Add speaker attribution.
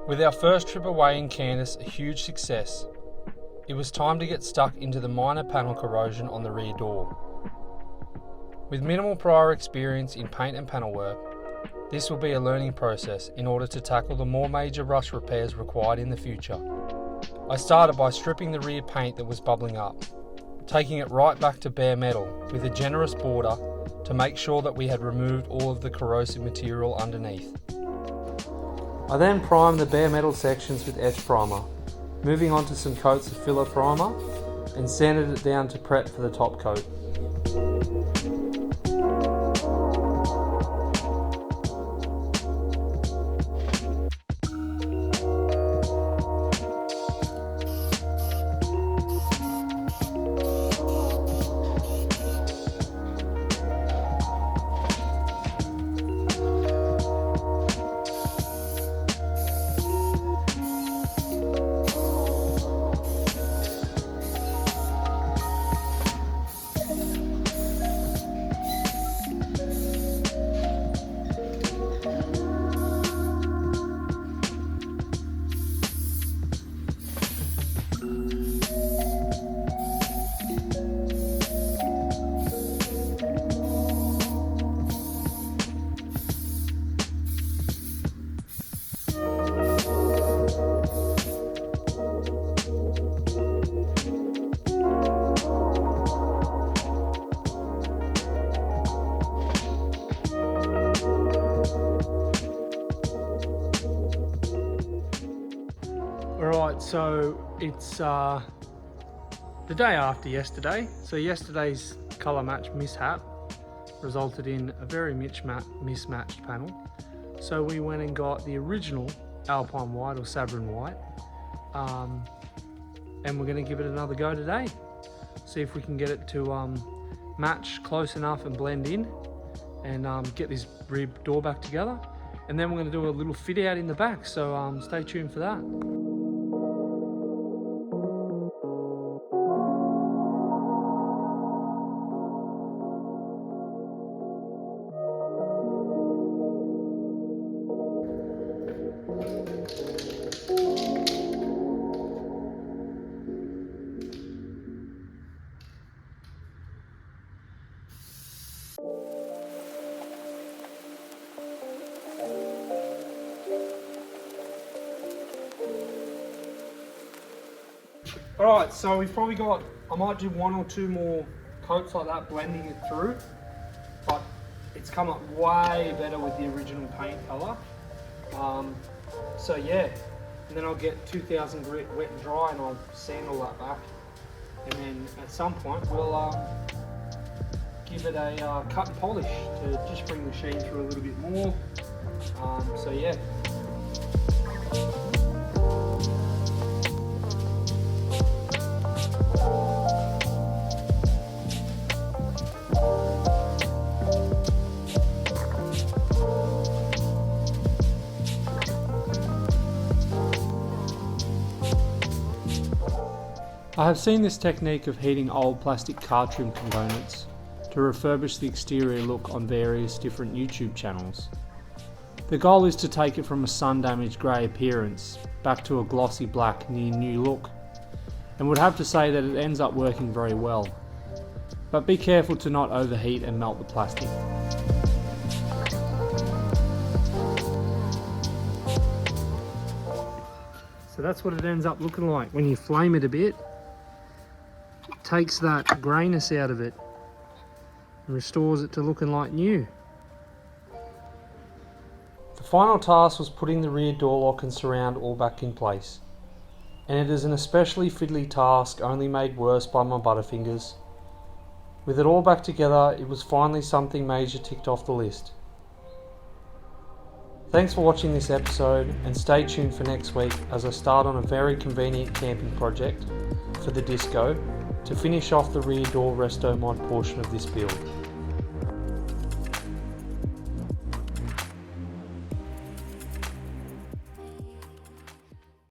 Speaker 1: With our first trip away in Candace a huge success, it was time to get stuck into the minor panel corrosion on the rear door. With minimal prior experience in paint and panel work, this will be a learning process in order to tackle the more major rust repairs required in the future. I started by stripping the rear paint that was bubbling up, taking it right back to bare metal with a generous border to make sure that we had removed all of the corrosive material underneath. I then primed the bare metal sections with etch primer, moving on to some coats of filler primer and sanded it down to prep for the top coat. Alright, so it's the day after yesterday. So yesterday's colour match mishap resulted in a very mismatched panel. So we went and got the original Alpine White or Sabrin White, and we're going to give it another go today. See if we can get it to match close enough and blend in, and get this rear door back together. And then we're going to do a little fit out in the back, so stay tuned for that. Alright, so we've probably got, I might do one or two more coats like that, blending it through, but it's come up way better with the original paint colour. So yeah, and then I'll get 2000 grit wet and dry and I'll sand all that back, and then at some point we'll give it a cut and polish to just bring the sheen through a little bit more. So yeah. I have seen this technique of heating old plastic car trim components to refurbish the exterior look on various different YouTube channels. The goal is to take it from a sun-damaged grey appearance back to a glossy black near new look, and would have to say that it ends up working very well. But be careful to not overheat and melt the plastic. So that's what it ends up looking like when you flame it a bit. It takes that greyness out of it and restores it to looking like new. The final task was putting the rear door lock and surround all back in place, and it is an especially fiddly task only made worse by my butterfingers. With it all back together, it was finally something major ticked off the list. Thanks for watching this episode, and stay tuned for next week as I start on a very convenient camping project for the Disco to finish off the rear door RESTOMOD portion of this build.